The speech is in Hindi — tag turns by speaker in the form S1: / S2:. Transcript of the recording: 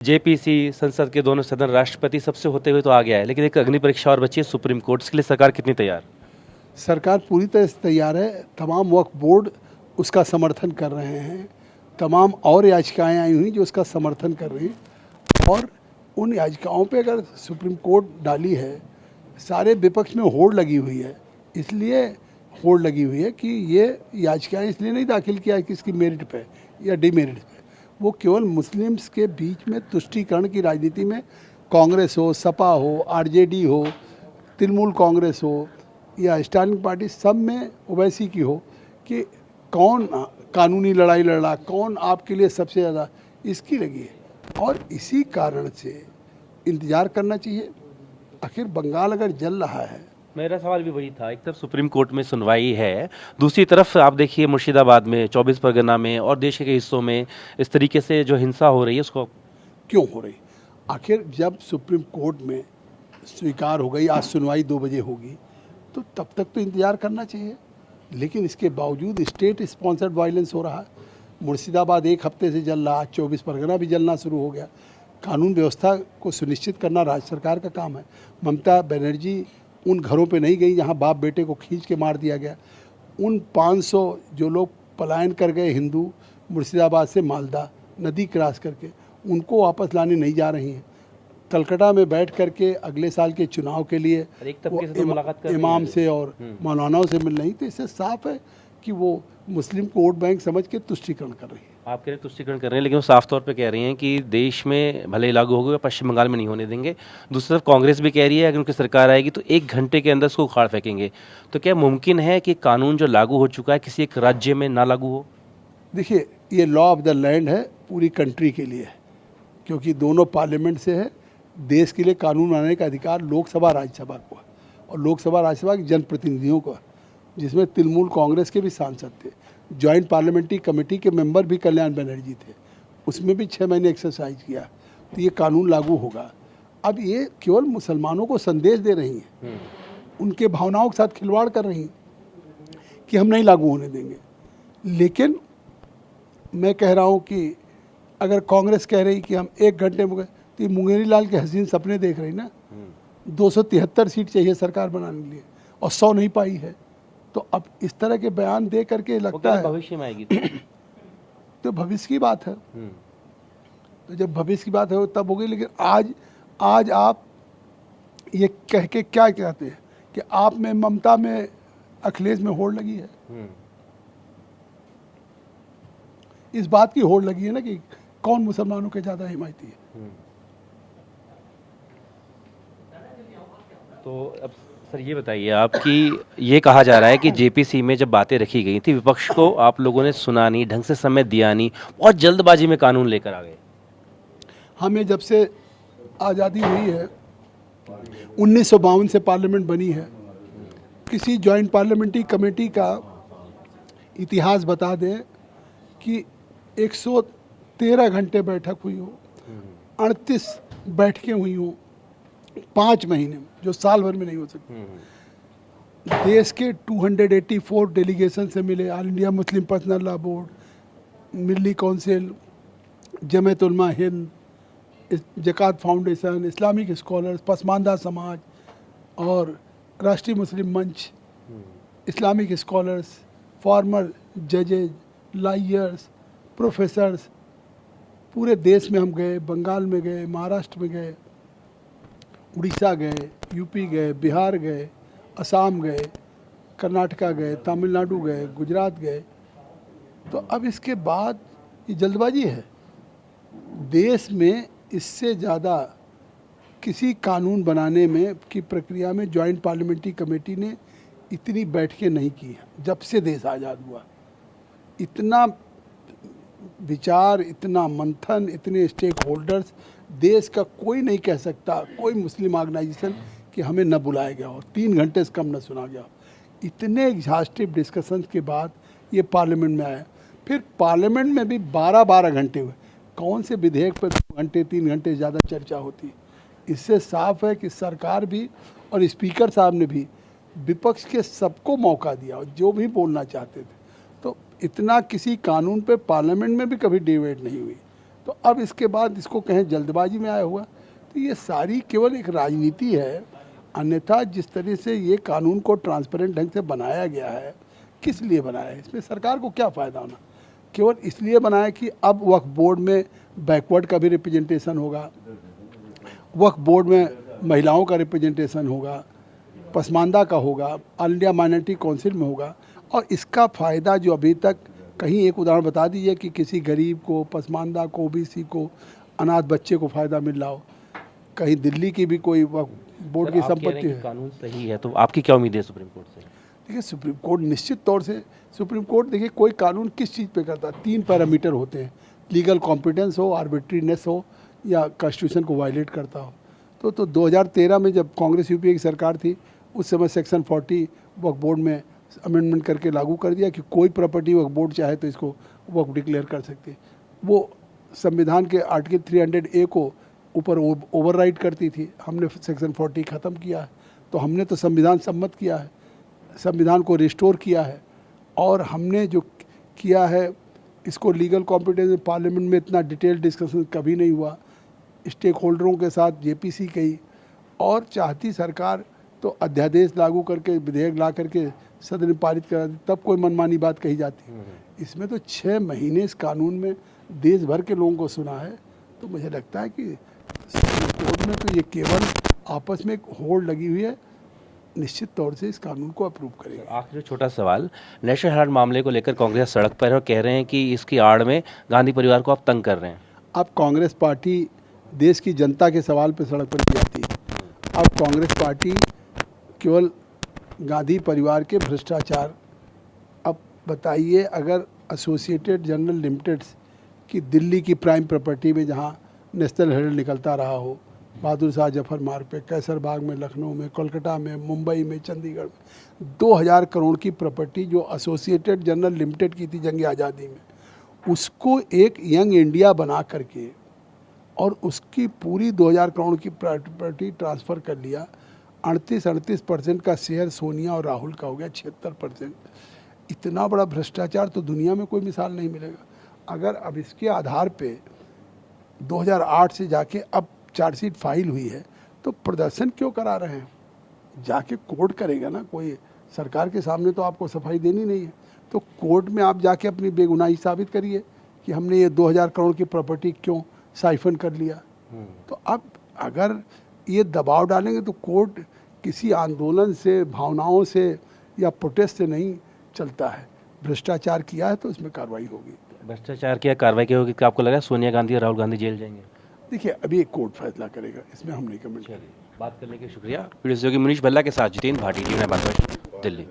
S1: जेपीसी संसद के दोनों सदन राष्ट्रपति सबसे होते हुए तो आ गया है, लेकिन एक अग्नि परीक्षा और बची है सुप्रीम कोर्ट। इसके लिए सरकार कितनी तैयार?
S2: सरकार पूरी तरह से तैयार है। तमाम वक्फ बोर्ड उसका समर्थन कर रहे हैं। तमाम और याचिकाएं आई हुई जो उसका समर्थन कर रही हैं और उन याचिकाओं पे अगर सुप्रीम कोर्ट डाली है, सारे विपक्ष में होड़ लगी हुई है। इसलिए होड़ लगी हुई है कि ये याचिकाएं इसलिए नहीं दाखिल किया है कि इसकी मेरिट पे या डिमेरिट पे, वो केवल मुस्लिम्स के बीच में तुष्टीकरण की राजनीति में कांग्रेस हो, सपा हो, आरजेडी हो, तृणमूल कांग्रेस हो या स्टैंडिंग पार्टी, सब में ओवैसी की हो कि कौन कानूनी लड़ाई लड़ रहा, कौन आपके लिए सबसे ज़्यादा, इसकी लगी है। और इसी कारण से इंतज़ार करना चाहिए। आखिर बंगाल अगर जल रहा है।
S1: मेरा सवाल भी वही था। एक तरफ सुप्रीम कोर्ट में सुनवाई है, दूसरी तरफ आप देखिए मुर्शिदाबाद में, 24 परगना में और देश के कई हिस्सों में इस तरीके से जो हिंसा हो रही है उसको
S2: क्यों हो रही? आखिर जब सुप्रीम कोर्ट में स्वीकार हो गई, आज सुनवाई 2 बजे होगी, तो तब तक तो इंतज़ार करना चाहिए। लेकिन इसके बावजूद स्टेट स्पॉन्सर्ड वायलेंस हो रहा है। मुर्शिदाबाद 1 हफ्ते से जल रहा, 24 परगना भी जलना शुरू हो गया। कानून व्यवस्था को सुनिश्चित करना राज्य सरकार का काम है। ममता बनर्जी उन घरों पे नहीं गई जहां बाप बेटे को खींच के मार दिया गया। उन 500 जो लोग पलायन कर गए हिंदू, मुर्शिदाबाद से मालदा नदी क्रॉस करके, उनको वापस लाने नहीं जा रही हैं। कलकत्ता में बैठ करके अगले साल के चुनाव के लिए इमाम से और मौलानाओं से मिल रही। तो इससे साफ है कि वो मुस्लिम को वोट बैंक समझ के तुष्टीकरण कर रही है।
S1: आप कह रहे हैं तुष्टीकरण कर रहे हैं, लेकिन वो साफ तौर पे कह रही हैं कि देश में भले ही लागू हो गए, पश्चिम बंगाल में नहीं होने देंगे। दूसरी तरफ कांग्रेस भी कह रही है अगर उनकी सरकार आएगी तो 1 घंटे के अंदर उसको उखाड़ फेंकेंगे। तो क्या मुमकिन है कि कानून जो लागू हो चुका है किसी एक राज्य में ना लागू हो?
S2: देखिए, ये लॉ ऑफ द लैंड है पूरी कंट्री के लिए, क्योंकि दोनों पार्लियामेंट से है। देश के लिए कानून बनाने का अधिकार लोकसभा राज्यसभा को है, और लोकसभा राज्यसभा के जनप्रतिनिधियों को है, जिसमें तृणमूल कांग्रेस के भी सांसद थे। जॉइंट पार्लियामेंट्री कमेटी के मेंबर भी कल्याण बनर्जी थे, उसमें भी 6 महीने एक्सरसाइज किया। तो ये कानून लागू होगा। अब ये केवल मुसलमानों को संदेश दे रही हैं, उनके भावनाओं के साथ खिलवाड़ कर रही हैं कि हम नहीं लागू होने देंगे। लेकिन मैं कह रहा हूँ कि अगर कांग्रेस कह रही कि हम 1 घंटे में, तो ये मुंगेरी लाल के हसीन सपने देख रही ना। 273 सीट चाहिए सरकार बनाने के लिए और 100 नहीं पाई है। तो अब इस तरह के बयान दे करके लगता है
S1: भविष्य में आएगी
S2: तो भविष्य की बात है। तो जब भविष्य की बात है तब होगी। लेकिन आज आप ये कह के क्या कहते हैं कि आप में, ममता में, अखिलेश में होड़ लगी है। इस बात की होड़ लगी है ना कि कौन मुसलमानों के ज़्यादा हिमायती है।
S1: तो अब सर ये बताइए आप कि ये कहा जा रहा है कि जेपीसी में जब बातें रखी गई थी, विपक्ष को आप लोगों ने सुना नहीं, ढंग से समय दिया नहीं, बहुत जल्दबाजी में कानून लेकर आ गए।
S2: हमें जब से आज़ादी हुई है, 1952 से पार्लियामेंट बनी है, किसी जॉइंट पार्लियामेंट्री कमेटी का इतिहास बता दें कि 113 घंटे बैठक हुई हो, 38 बैठकें हुई हों 5 महीने में, जो साल भर में नहीं हो सकती। देश के 284 डेलीगेशन से मिले, All India Muslim Personal Law Board, Milli Council, Jamiat Ulama Hind, ज़कात फाउंडेशन, इस्लामिक स्कॉलर्स, पसमानदा समाज और Rashtriya Muslim Manch, Islamic scholars, former जजेज, लॉयर्स, प्रोफेसर्स, पूरे देश में हम गए। बंगाल में गए, महाराष्ट्र में गए, उड़ीसा गए, यूपी गए, बिहार गए, असम गए, कर्नाटका गए, तमिलनाडु गए, गुजरात गए। तो अब इसके बाद ये जल्दबाजी है। देश में इससे ज़्यादा किसी कानून बनाने में की प्रक्रिया में जॉइंट पार्लियामेंट्री कमेटी ने इतनी बैठकें नहीं की हैं जब से देश आज़ाद हुआ। इतना विचार, इतना मंथन, इतने स्टेक होल्डर्स, देश का कोई नहीं कह सकता, कोई मुस्लिम ऑर्गेनाइजेशन, कि हमें न बुलाया गया हो, 3 घंटे से कम न सुना गया हो। इतने एग्जॉस्टिव डिस्कशंस के बाद ये पार्लियामेंट में आया। फिर पार्लियामेंट में भी 12-12 घंटे हुए। कौन से विधेयक पर 2 घंटे 3 घंटे ज़्यादा चर्चा होती है? इससे साफ है कि सरकार भी और स्पीकर साहब ने भी विपक्ष के सबको मौका दिया, जो भी बोलना चाहते थे। तो इतना किसी कानून पे पार्लियामेंट में भी कभी डिबेट नहीं हुई। तो अब इसके बाद इसको कहें जल्दबाजी में आया हुआ, तो ये सारी केवल एक राजनीति है। अन्यथा जिस तरह से ये कानून को ट्रांसपेरेंट ढंग से बनाया गया है, किस लिए बनाया है, इसमें सरकार को क्या फ़ायदा होना? केवल इसलिए बनाया कि अब वक्फ बोर्ड में बैकवर्ड का भी रिप्रेजेंटेशन होगा, वक्फ बोर्ड में महिलाओं का रिप्रेजेंटेशन होगा, पसमानदा का होगा, ऑल इंडिया माइनॉरिटी काउंसिल में होगा। और इसका फ़ायदा जो अभी तक कहीं एक उदाहरण बता दीजिए कि किसी गरीब को, पसमानदा को, ओबीसी को, अनाथ बच्चे को फ़ायदा मिल रहा हो। कहीं दिल्ली की भी कोई बोर्ड की संपत्ति है।
S1: कानून सही है तो आपकी क्या उम्मीद है सुप्रीम कोर्ट से?
S2: देखिए सुप्रीम कोर्ट निश्चित तौर से, सुप्रीम कोर्ट देखिए कोई कानून किस चीज़ पे करता है, 3 पैरामीटर होते हैं, लीगल कॉम्पिटेंस हो, आर्बिट्रीनेस हो, या कॉन्स्टिट्यूशन को वायलेट करता हो। तो 2013 में जब कांग्रेस यूपीए की सरकार थी, उस समय सेक्शन 40 वक्फ बोर्ड में अमेंडमेंट करके लागू कर दिया कि कोई प्रॉपर्टी वक्फ बोर्ड चाहे तो इसको वक्फ डिक्लेयर कर सकती है। वो संविधान के आर्टिकल 300A को ऊपर ओवरराइड करती थी। हमने सेक्शन 40 ख़त्म किया है, तो हमने तो संविधान सम्मत किया है, संविधान को रिस्टोर किया है। और हमने जो किया है इसको लीगल कॉम्पिटेंस, पार्लियामेंट में इतना डिटेल डिस्कशन कभी नहीं हुआ, स्टेक होल्डरों के साथ जेपीसी गई, और चाहती सरकार तो अध्यादेश लागू करके, विधेयक ला करके सदन में पारित करा दी, तब कोई मनमानी बात कही जाती है। इसमें तो 6 महीने इस कानून में देश भर के लोगों को सुना है। तो मुझे लगता है कि सुप्रीम कोर्ट में तो ये केवल आपस में एक होड़ लगी हुई है, निश्चित तौर से इस कानून को अप्रूव करेगा।
S1: आखिरी छोटा सवाल, नेशनल हेराल्ड मामले को लेकर कांग्रेस सड़क पर है और कह रहे हैं कि इसकी आड़ में गांधी परिवार को आप तंग कर रहे हैं।
S2: अब कांग्रेस पार्टी देश की जनता के सवाल पर सड़क पर की जाती है। अब कांग्रेस पार्टी केवल गांधी परिवार के भ्रष्टाचार, अब बताइए अगर एसोसिएटेड जनरल लिमिटेड की दिल्ली की प्राइम प्रॉपर्टी में जहां नेशनल हेराल्ड निकलता रहा हो, बहादुर शाह जफर मार्ग पे, कैसर बाग में, लखनऊ में, कोलकाता में, मुंबई में, चंडीगढ़ में 2000 करोड़ की प्रॉपर्टी जो एसोसिएटेड जनरल लिमिटेड की थी जंग आज़ादी में, उसको एक यंग इंडिया बना करके और उसकी पूरी 2000 करोड़ की प्रॉपर्टी ट्रांसफ़र कर लिया। 38% का शेयर सोनिया और राहुल का हो गया 76%। इतना बड़ा भ्रष्टाचार तो दुनिया में कोई मिसाल नहीं मिलेगा। अगर अब इसके आधार पे 2008 से जाके अब चार्जशीट फाइल हुई है, तो प्रदर्शन क्यों करा रहे हैं? जाके कोर्ट करेगा ना, कोई सरकार के सामने तो आपको सफाई देनी नहीं है। तो कोर्ट में आप जाके अपनी बेगुनाही साबित करिए कि हमने ये 2000 करोड़ की प्रॉपर्टी क्यों साइफन कर लिया। तो अब अगर ये दबाव डालेंगे तो कोर्ट किसी आंदोलन से, भावनाओं से या प्रोटेस्ट से नहीं चलता है। भ्रष्टाचार किया है तो इसमें कार्रवाई होगी।
S1: भ्रष्टाचार किया, कार्रवाई की होगी। क्या आपको लगा सोनिया गांधी और राहुल गांधी जेल जाएंगे?
S2: देखिए अभी एक कोर्ट फैसला करेगा, इसमें हम नहीं कमेंट करेंगे।
S1: बात करने के लिए शुक्रिया। वीडियो सहयोगी मनीष भल्ला के साथ जितेंद्र भाटी, टीवी 9 दिल्ली।